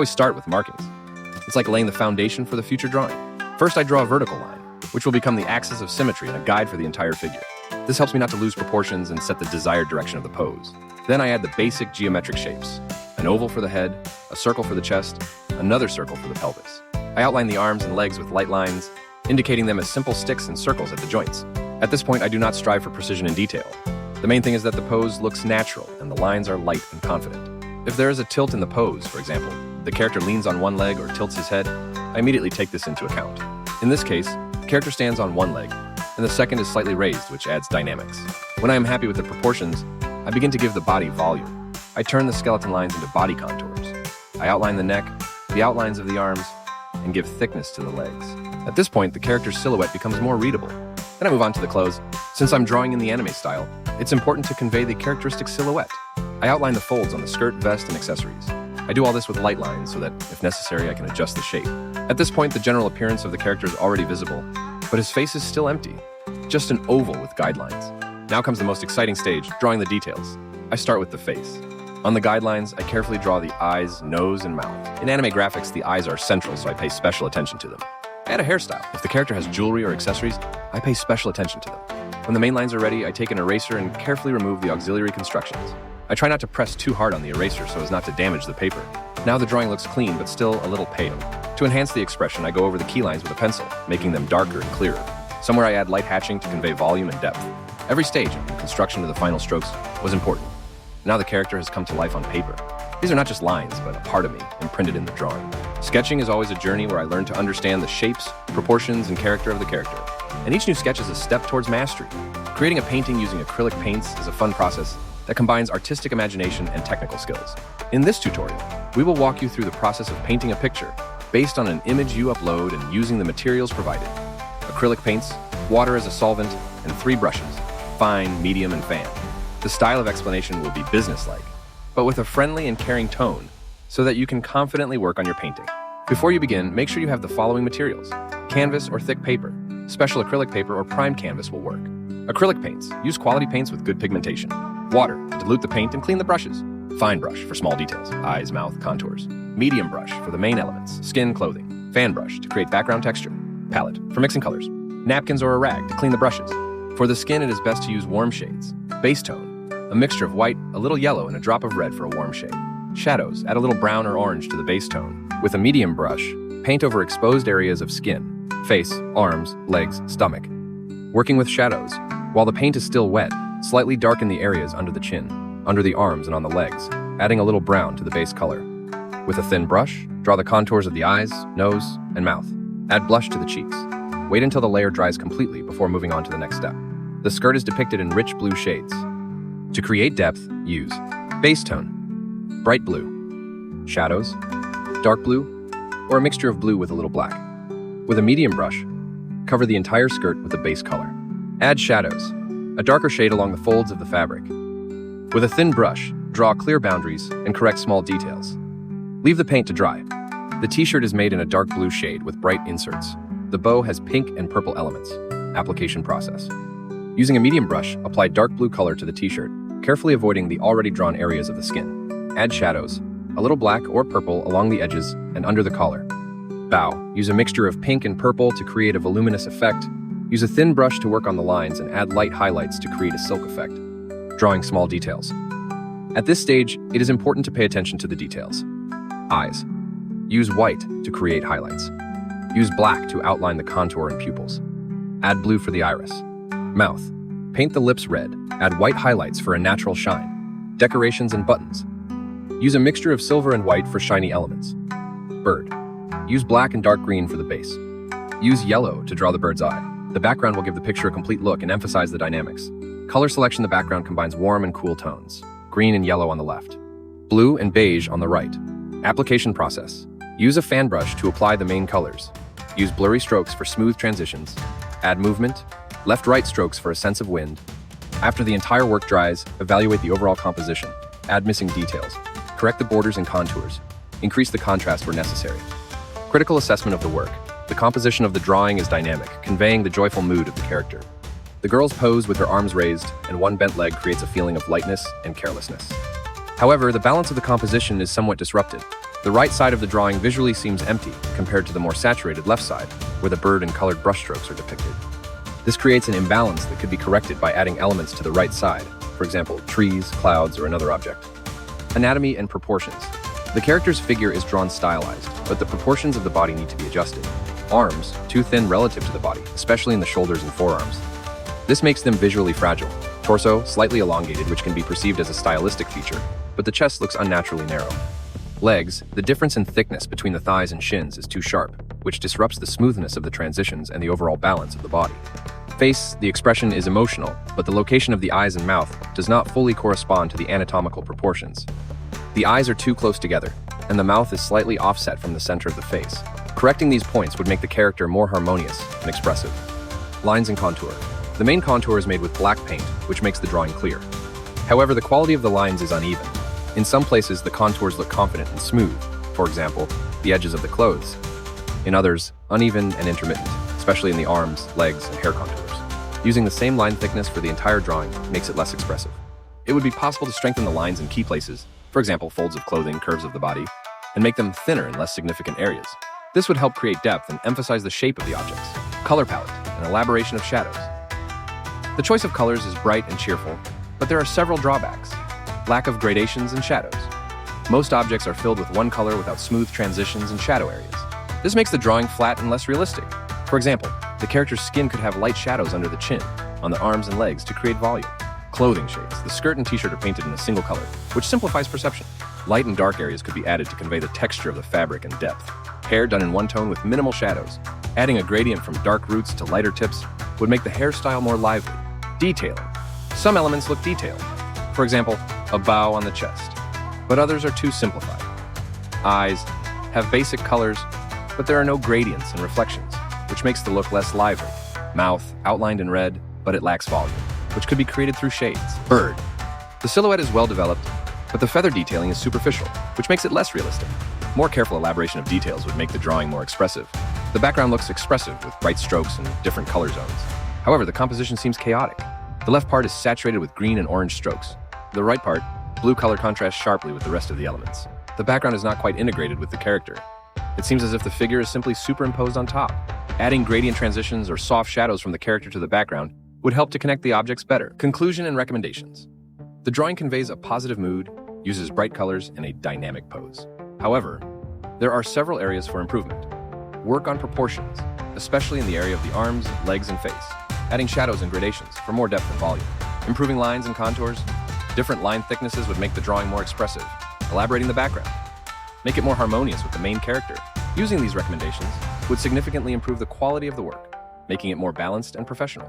always start with markings. It's like laying the foundation for the future drawing. First, I draw a vertical line, which will become the axis of symmetry and a guide for the entire figure. This helps me not to lose proportions and set the desired direction of the pose. Then I add the basic geometric shapes: an oval for the head, a circle for the chest, another circle for the pelvis. I outline the arms and legs with light lines, indicating them as simple sticks and circles at the joints. At this point, I do not strive for precision and detail. The main thing is that the pose looks natural and the lines are light and confident. If there is a tilt in the pose, for example, the character leans on one leg or tilts his head, I immediately take this into account. In this case, the character stands on one leg, and the second is slightly raised, which adds dynamics. When I am happy with the proportions, I begin to give the body volume. I turn the skeleton lines into body contours. I outline the neck, the outlines of the arms, and give thickness to the legs. At this point, the character's silhouette becomes more readable. Then I move on to the clothes. Since I'm drawing in the anime style, it's important to convey the characteristic silhouette. I outline the folds on the skirt, vest, and accessories. I do all this with light lines so that, if necessary, I can adjust the shape. At this point, the general appearance of the character is already visible, but his face is still empty, just an oval with guidelines. Now comes the most exciting stage, drawing the details. I start with the face. On the guidelines, I carefully draw the eyes, nose, and mouth. In anime graphics, the eyes are central, so I pay special attention to them. I add a hairstyle. If the character has jewelry or accessories, I pay special attention to them. When the main lines are ready, I take an eraser and carefully remove the auxiliary constructions. I try not to press too hard on the eraser so as not to damage the paper. Now the drawing looks clean, but still a little pale. To enhance the expression, I go over the key lines with a pencil, making them darker and clearer. Somewhere I add light hatching to convey volume and depth. Every stage, from construction to the final strokes, was important. Now the character has come to life on paper. These are not just lines, but a part of me, imprinted in the drawing. Sketching is always a journey where I learn to understand the shapes, proportions, and character of the character. And each new sketch is a step towards mastery. Creating a painting using acrylic paints is a fun process that combines artistic imagination and technical skills. In this tutorial, we will walk you through the process of painting a picture based on an image you upload and using the materials provided: acrylic paints, water as a solvent, and 3 brushes: fine, medium, and fan. The style of explanation will be businesslike, but with a friendly and caring tone so that you can confidently work on your painting. Before you begin, make sure you have the following materials: canvas or thick paper. Special acrylic paper or primed canvas will work. Acrylic paints. Use quality paints with good pigmentation. Water. Dilute the paint and clean the brushes. Fine brush for small details: eyes, mouth, contours. Medium brush for the main elements: skin, clothing. Fan brush to create background texture. Palette for mixing colors. Napkins or a rag to clean the brushes. For the skin, it is best to use warm shades. Base tone. A mixture of white, a little yellow, and a drop of red for a warm shade. Shadows. Add a little brown or orange to the base tone. With a medium brush, paint over exposed areas of skin: face, arms, legs, stomach. Working with shadows. While the paint is still wet, slightly darken the areas under the chin, under the arms, and on the legs, adding a little brown to the base color. With a thin brush, draw the contours of the eyes, nose, and mouth. Add blush to the cheeks. Wait until the layer dries completely before moving on to the next step. The skirt is depicted in rich blue shades. To create depth, use base tone, bright blue, shadows, dark blue, or a mixture of blue with a little black. With a medium brush, cover the entire skirt with the base color. Add shadows, a darker shade along the folds of the fabric. With a thin brush, draw clear boundaries and correct small details. Leave the paint to dry. The t-shirt is made in a dark blue shade with bright inserts. The bow has pink and purple elements. Application process. Using a medium brush, apply dark blue color to the t-shirt, carefully avoiding the already drawn areas of the skin. Add shadows, a little black or purple along the edges and under the collar. Bow. Use a mixture of pink and purple to create a voluminous effect. Use a thin brush to work on the lines and add light highlights to create a silk effect. Drawing small details. At this stage, it is important to pay attention to the details. Eyes. Use white to create highlights. Use black to outline the contour and pupils. Add blue for the iris. Mouth. Paint the lips red. Add white highlights for a natural shine. Decorations and buttons. Use a mixture of silver and white for shiny elements. Bird. Use black and dark green for the base. Use yellow to draw the bird's eye. The background will give the picture a complete look and emphasize the dynamics. Color selection: the background combines warm and cool tones. Green and yellow on the left. Blue and beige on the right. Application process. Use a fan brush to apply the main colors. Use blurry strokes for smooth transitions. Add movement. Left-right strokes for a sense of wind. After the entire work dries, evaluate the overall composition. Add missing details. Correct the borders and contours. Increase the contrast where necessary. Critical assessment of the work. The composition of the drawing is dynamic, conveying the joyful mood of the character. The girl's pose with her arms raised and one bent leg creates a feeling of lightness and carelessness. However, the balance of the composition is somewhat disrupted. The right side of the drawing visually seems empty compared to the more saturated left side, where the bird and colored brushstrokes are depicted. This creates an imbalance that could be corrected by adding elements to the right side, for example, trees, clouds, or another object. Anatomy and proportions. The character's figure is drawn stylized, but the proportions of the body need to be adjusted. Arms, too thin relative to the body, especially in the shoulders and forearms. This makes them visually fragile. Torso, slightly elongated, which can be perceived as a stylistic feature, but the chest looks unnaturally narrow. Legs, the difference in thickness between the thighs and shins is too sharp, which disrupts the smoothness of the transitions and the overall balance of the body. Face, the expression is emotional, but the location of the eyes and mouth does not fully correspond to the anatomical proportions. The eyes are too close together, and the mouth is slightly offset from the center of the face. Correcting these points would make the character more harmonious and expressive. Lines and contour. The main contour is made with black paint, which makes the drawing clear. However, the quality of the lines is uneven. In some places, the contours look confident and smooth, for example, the edges of the clothes. In others, uneven and intermittent, especially in the arms, legs, and hair contours. Using the same line thickness for the entire drawing makes it less expressive. It would be possible to strengthen the lines in key places, for example, folds of clothing, curves of the body, and make them thinner in less significant areas. This would help create depth and emphasize the shape of the objects. Color palette and elaboration of shadows. The choice of colors is bright and cheerful, but there are several drawbacks. Lack of gradations and shadows. Most objects are filled with one color without smooth transitions and shadow areas. This makes the drawing flat and less realistic. For example, the character's skin could have light shadows under the chin, on the arms and legs to create volume. Clothing shades. The skirt and t-shirt are painted in a single color, which simplifies perception. Light and dark areas could be added to convey the texture of the fabric and depth. Hair done in one tone with minimal shadows. Adding a gradient from dark roots to lighter tips would make the hairstyle more lively. Detailing. Some elements look detailed. For example, a bow on the chest, but others are too simplified. Eyes have basic colors, but there are no gradients and reflections, which makes the look less lively. Mouth outlined in red, but it lacks volume, which could be created through shades. Bird. The silhouette is well developed, but the feather detailing is superficial, which makes it less realistic. More careful elaboration of details would make the drawing more expressive. The background looks expressive with bright strokes and different color zones. However, the composition seems chaotic. The left part is saturated with green and orange strokes. The right part, blue color contrasts sharply with the rest of the elements. The background is not quite integrated with the character. It seems as if the figure is simply superimposed on top. Adding gradient transitions or soft shadows from the character to the background would help to connect the objects better. Conclusion and recommendations. The drawing conveys a positive mood, uses bright colors, and a dynamic pose. However, there are several areas for improvement. Work on proportions, especially in the area of the arms, legs, and face. Adding shadows and gradations for more depth and volume. Improving lines and contours. Different line thicknesses would make the drawing more expressive. Elaborating the background. Make it more harmonious with the main character. Using these recommendations would significantly improve the quality of the work, making it more balanced and professional.